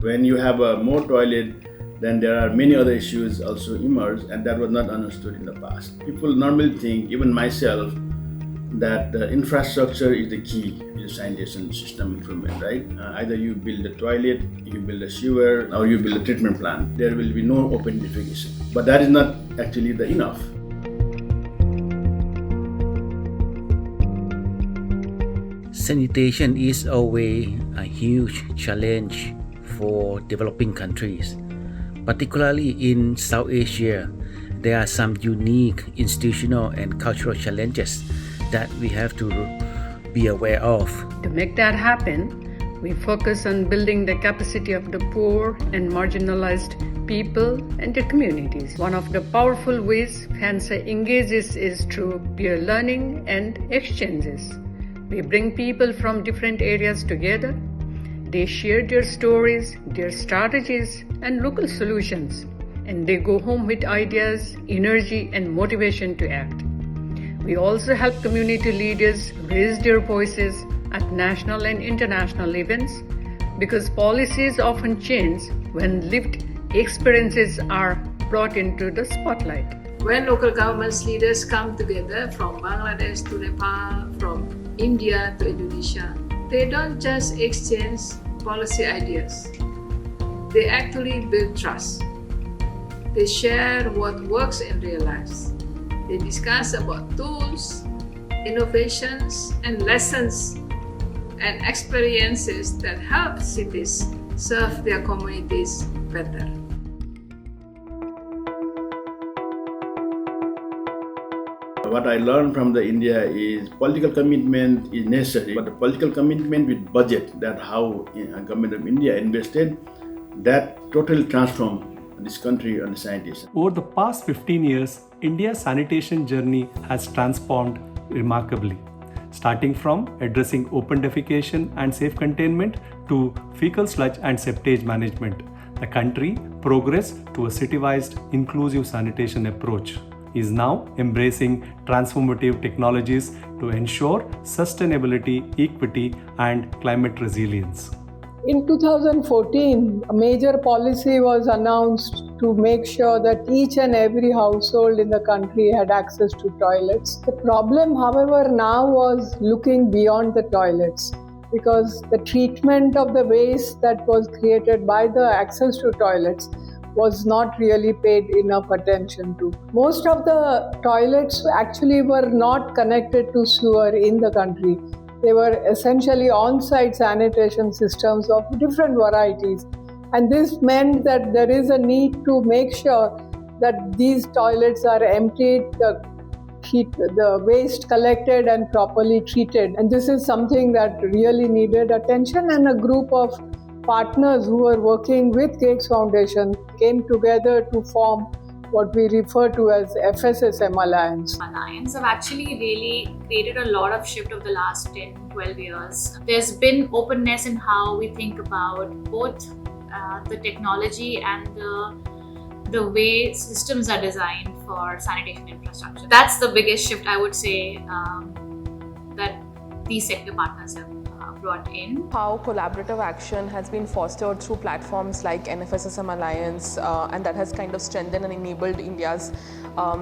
When you have a more toilet, then there are many other issues also emerge, and that was not understood in the past. People normally think, even myself, that the infrastructure is the key in sanitation system improvement, right? Either you build a toilet, you build a sewer, or you build a treatment plant. There will be no open defecation. But that is not actually the enough. Sanitation is always a huge challenge for developing countries. Particularly in South Asia, there are some unique institutional and cultural challenges that we have to be aware of. To make that happen, we focus on building the capacity of the poor and marginalized people and their communities. One of the powerful ways FANSA engages is through peer learning and exchanges. We bring people from different areas together. They share their stories, their strategies, and local solutions, and they go home with ideas, energy, and motivation to act. We also help community leaders raise their voices at national and international events because policies often change when lived experiences are brought into the spotlight. When local governments leaders come together from Bangladesh to Nepal, from India to Indonesia, they don't just exchange policy ideas. They actually build trust. They share what works in real lives. They discuss about tools, innovations, and lessons and experiences that help cities serve their communities better. What I learned from the India is political commitment is necessary, but the political commitment with budget, that how government of India invested, that totally transformed this country on the sanitation. Over the past 15 years, India's sanitation journey has transformed remarkably, starting from addressing open defecation and safe containment to fecal sludge and septage management. The country progressed to a citywide inclusive sanitation approach, is now embracing transformative technologies to ensure sustainability, equity, and climate resilience. In 2014, a major policy was announced to make sure that each and every household in the country had access to toilets. The problem, however, now was looking beyond the toilets, because the treatment of the waste that was created by the access to toilets was not really paid enough attention to. Most of the toilets actually were not connected to sewer in the country. They were essentially on-site sanitation systems of different varieties. And this meant that there is a need to make sure that these toilets are emptied, the waste collected and properly treated. And this is something that really needed attention, and a group of partners who were working with Gates Foundation came together to form what we refer to as FSSM Alliance. Alliance have actually really created a lot of shift over the last 10-12 years. There's been openness in how we think about both the technology and the way systems are designed for sanitation infrastructure. That's the biggest shift, I would say, that these sector partners have brought in. How collaborative action has been fostered through platforms like NFSSM Alliance, and that has kind of strengthened and enabled India's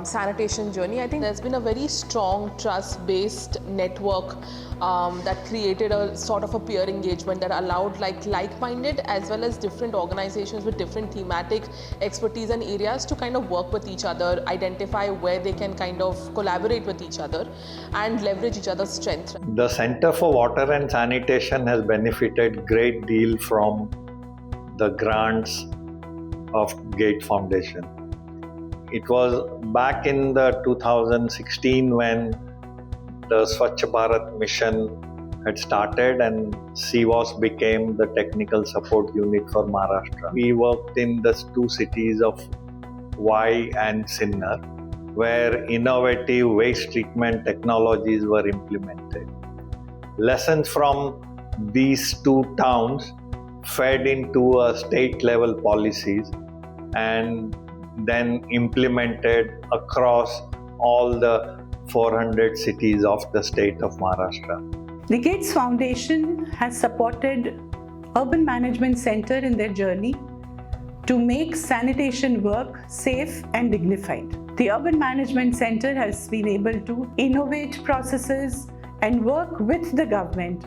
sanitation journey. I think there's been a very strong trust-based network that created a sort of a peer engagement that allowed like-minded as well as different organizations with different thematic expertise and areas to kind of work with each other, identify where they can kind of collaborate with each other and leverage each other's strengths. The Center for Water and Sanitation has benefited great deal from the grants of Gates Foundation. It was back in the 2016 when the Swachh Bharat mission had started and CWAS became the technical support unit for Maharashtra. We worked in the two cities of Vai and Sinnar, where innovative waste treatment technologies were implemented. Lessons from these two towns fed into a state level policies and then implemented across all the 400 cities of the state of Maharashtra. The Gates Foundation has supported urban management center in their journey to make sanitation work safe and dignified. The Urban Management Center has been able to innovate processes and work with the government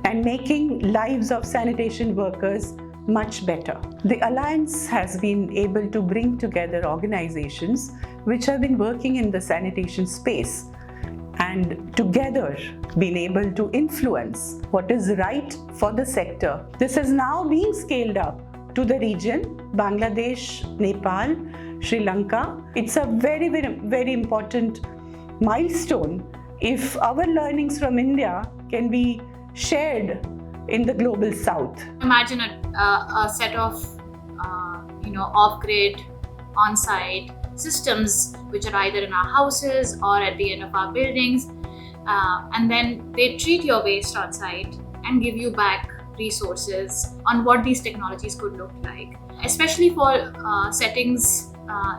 and making lives of sanitation workers much better. The Alliance has been able to bring together organizations which have been working in the sanitation space and together been able to influence what is right for the sector. This is now being scaled up to the region, Bangladesh, Nepal, Sri Lanka. It's a very, very, very important milestone if our learnings from India can be shared in the global south. Imagine a set of off-grid, on-site systems which are either in our houses or at the end of our buildings, and then they treat your waste on site and give you back resources on what these technologies could look like, especially for settings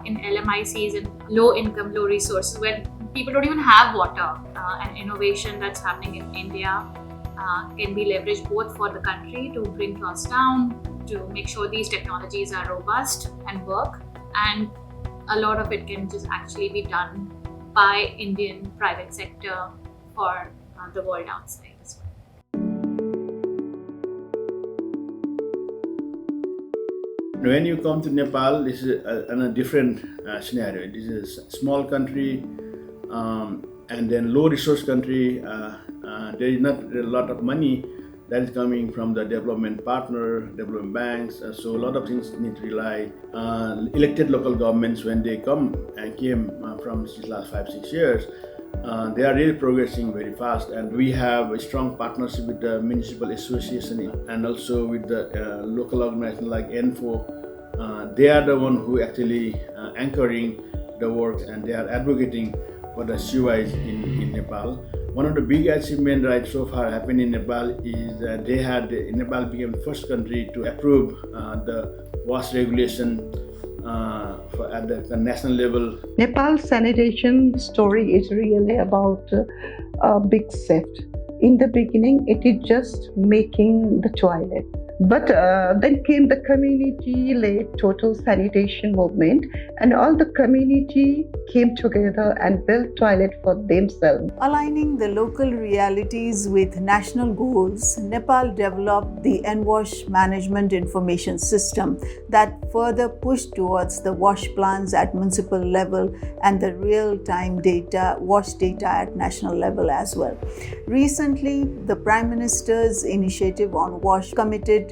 in LMICs and low income, low resources where people don't even have water. And innovation that's happening in India can be leveraged both for the country to bring costs down, to make sure these technologies are robust and work, and a lot of it can just actually be done by Indian private sector for the world outside as well. When you come to Nepal, this is a different scenario. This is a small country and then low resource country. There is not a lot of money that is coming from the development partner, development banks. So a lot of things need to rely on elected local governments when they came from these last 5-6 years. They are really progressing very fast, and we have a strong partnership with the municipal association and also with the local organization like ENFO. They are the one who actually anchoring the work, and they are advocating for the Citywide in Nepal. One of the big achievements right so far happened in Nepal is that Nepal became the first country to approve the waste regulation at the national level. Nepal's sanitation story is really about a big shift. In the beginning, it is just making the toilet. But then came the community-led total sanitation movement, and all the community came together and built toilet for themselves. Aligning the local realities with national goals, Nepal developed the N-Wash Management Information System that further pushed towards the wash plans at municipal level and the real-time wash data at national level as well. Recently, the Prime Minister's initiative on wash committed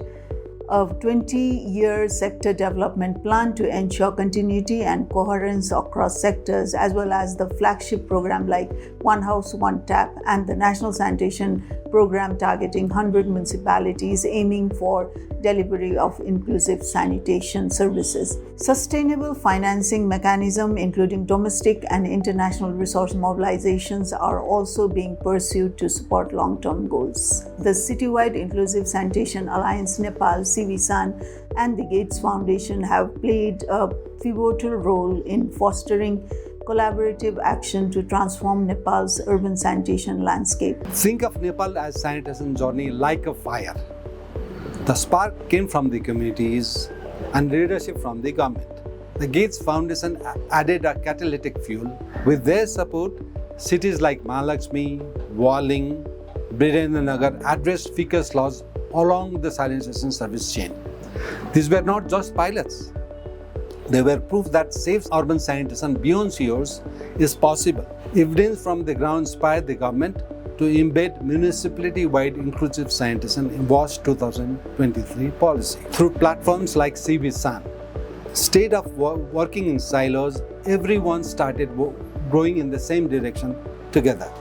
a 20-year sector development plan to ensure continuity and coherence across sectors, as well as the flagship program like One House, One Tap, and the National Sanitation Program targeting 100 municipalities aiming for delivery of inclusive sanitation services. Sustainable financing mechanism, including domestic and international resource mobilizations, are also being pursued to support long-term goals. The Citywide Inclusive Sanitation Alliance Nepal, CVSAN, and the Gates Foundation have played a pivotal role in fostering collaborative action to transform Nepal's urban sanitation landscape. Think of Nepal as sanitation journey like a fire. The spark came from the communities and leadership from the government. The Gates Foundation added a catalytic fuel. With their support, cities like Mahalakshmi, Walling, Birendranagar addressed fecal loss along the sanitation service chain. These were not just pilots. They were proof that safe urban sanitation beyond sewers is possible. Evidence from the ground inspired the government to embed municipality-wide inclusive sanitation in WASH 2023 policy. Through platforms like CVSAN, instead of working in silos, everyone started growing in the same direction together.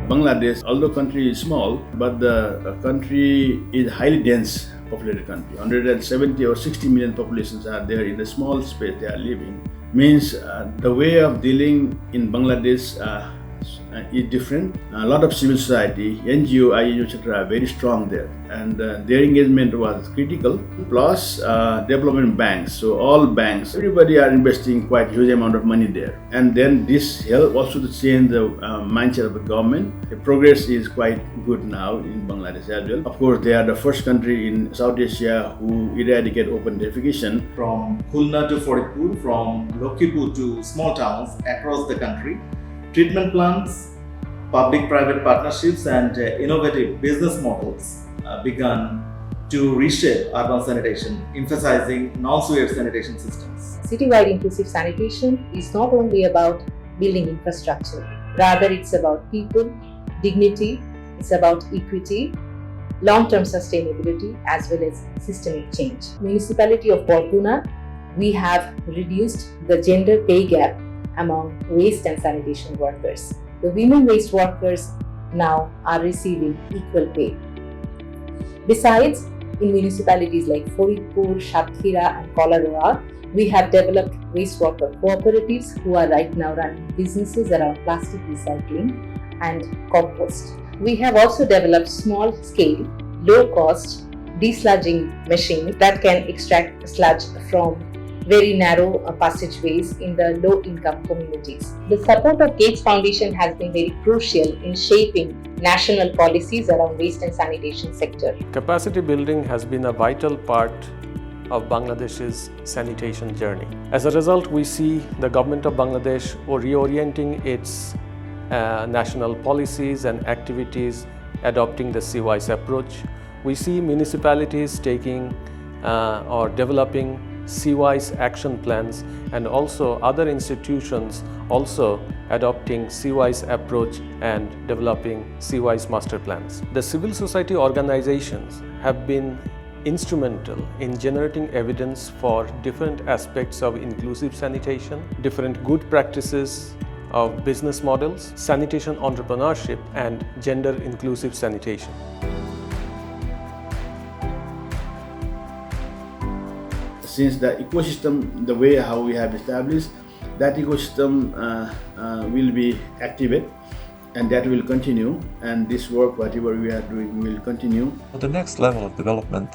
Bangladesh, although country is small, but the country is highly dense populated country. 170 or 60 million populations are there in the small space they are living. Means the way of dealing in Bangladesh is different. A lot of civil society, NGO, INGO, etc. are very strong there, and their engagement was critical. Plus, development banks. So all banks, everybody are investing quite huge amount of money there, and then this help also to change the mindset of the government. The progress is quite good now in Bangladesh as well. Of course, they are the first country in South Asia who eradicate open defecation. From Khulna to Faridpur, from Lokhipur to small towns across the country, treatment plants, public-private partnerships and innovative business models began to reshape urban sanitation, emphasizing non-sewage sanitation systems. Citywide inclusive sanitation is not only about building infrastructure, rather it's about people, dignity, it's about equity, long-term sustainability as well as systemic change. Municipality of Borguna, we have reduced the gender pay gap among waste and sanitation workers. The women waste workers now are receiving equal pay. Besides, in municipalities like Faridpur, Shatkhira and Kolaroa, we have developed waste worker cooperatives who are right now running businesses around plastic recycling and compost. We have also developed small-scale, low-cost desludging machines that can extract sludge from very narrow passageways in the low-income communities. The support of Gates Foundation has been very crucial in shaping national policies around waste and sanitation sector. Capacity building has been a vital part of Bangladesh's sanitation journey. As a result, we see the government of Bangladesh reorienting its national policies and activities, adopting the CWISE approach. We see municipalities taking or developing CWISE action plans, and also other institutions also adopting CWISE approach and developing CWISE master plans. The civil society organizations have been instrumental in generating evidence for different aspects of inclusive sanitation, different good practices of business models, sanitation entrepreneurship, and gender inclusive sanitation. Since the ecosystem, the way how we have established, that ecosystem will be activated, and that will continue, and this work, whatever we are doing, will continue. The next level of development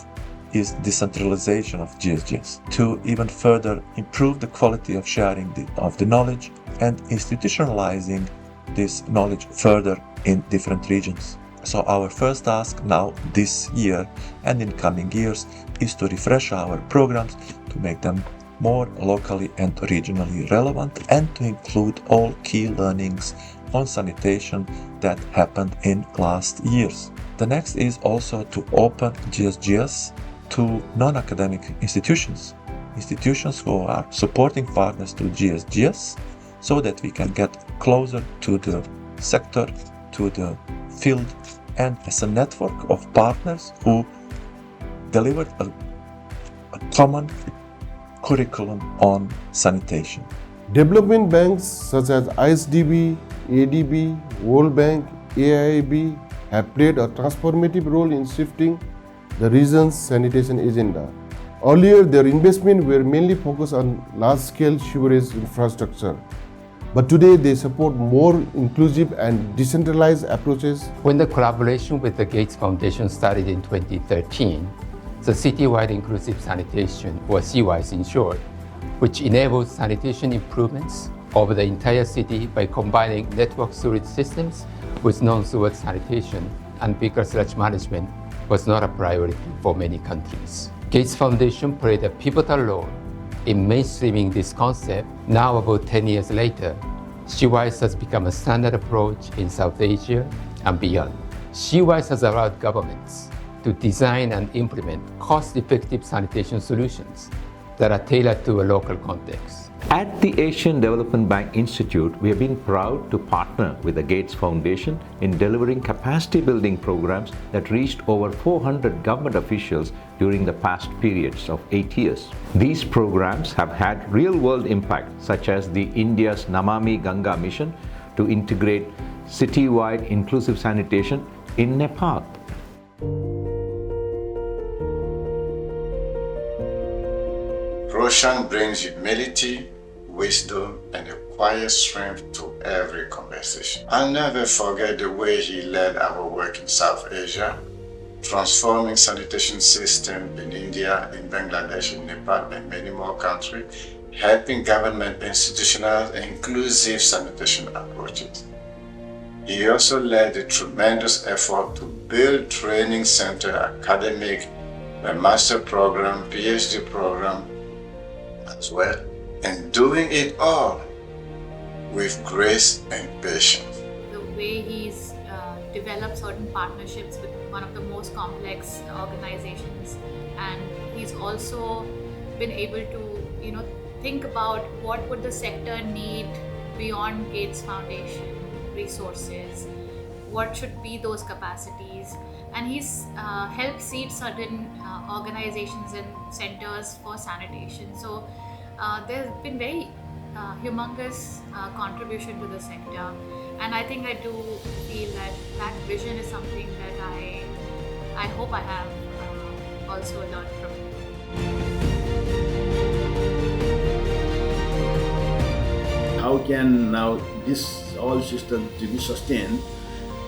is decentralization of GSGS to even further improve the quality of sharing of the knowledge and institutionalizing this knowledge further in different regions. So our first task now this year and in coming years is to refresh our programs to make them more locally and regionally relevant and to include all key learnings on sanitation that happened in last years. The next is also to open GSGS to non-academic institutions who are supporting partners to GSGS, so that we can get closer to the sector, to the field, and as a network of partners who delivered a common curriculum on sanitation. Development banks such as ISDB, ADB, World Bank, AIIB have played a transformative role in shifting the region's sanitation agenda. Earlier, their investments were mainly focused on large-scale sewerage infrastructure. But today they support more inclusive and decentralized approaches. When the collaboration with the Gates Foundation started in 2013, the Citywide Inclusive Sanitation, or CWISE in short, which enables sanitation improvements over the entire city by combining network sewage systems with non-sewage sanitation and bigger sludge management, was not a priority for many countries. Gates Foundation played a pivotal role in mainstreaming this concept. Now, about 10 years later, CWISE has become a standard approach in South Asia and beyond. CWISE has allowed governments to design and implement cost-effective sanitation solutions that are tailored to a local context. At the Asian Development Bank Institute, we have been proud to partner with the Gates Foundation in delivering capacity building programs that reached over 400 government officials during the past periods of 8 years. These programs have had real-world impact, such as the India's Namami Ganga mission to integrate city-wide inclusive sanitation in Nepal. Roshan brings humility, wisdom, and a quiet strength to every conversation. I'll never forget the way he led our work in South Asia, transforming sanitation systems in India, in Bangladesh, in Nepal, and many more countries, helping government institutional and inclusive sanitation approaches. He also led a tremendous effort to build training center, academic, a master program, PhD program as well, and doing it all with grace and patience. The way he's developed certain partnerships with one of the most complex organizations, and he's also been able to, think about what would the sector need beyond Gates Foundation resources, what should be those capacities, and he's helped seed certain organizations and centers for sanitation. So there's been very humongous contribution to the sector, and I think I do feel that vision is something that I hope I have also learned from him. How can now this all system to be sustained?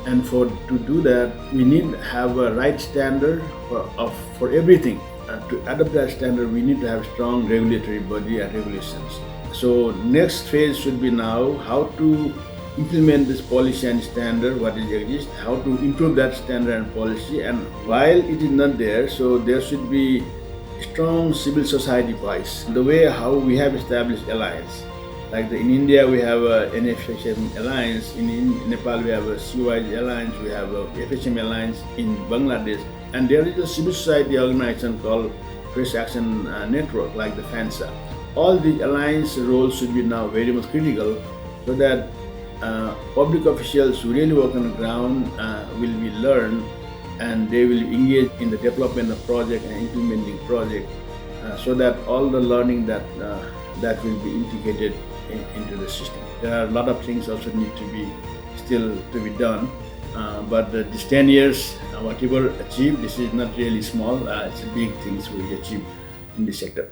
And to do that, we need to have a right standard for everything. To adopt that standard, we need to have strong regulatory body and regulations. So next phase should be now how to implement this policy and standard, what is exists, how to improve that standard and policy. And while it is not there, so there should be strong civil society voice. The way how we have established alliance. Like in India, we have a NFHM alliance. In Nepal, we have a Citywide alliance. We have a FHM alliance in Bangladesh. And there is a civil society organization called Press Action Network, like the FANSA. All the alliance roles should be now very much critical, so that public officials who really work on the ground will be learned, and they will engage in the development of project and implementing project, so that all the learning that will be integrated into the system. There are a lot of things also need to be still to be done, but this 10 years, whatever achieved, this is not really small. It's big things we achieved in this sector.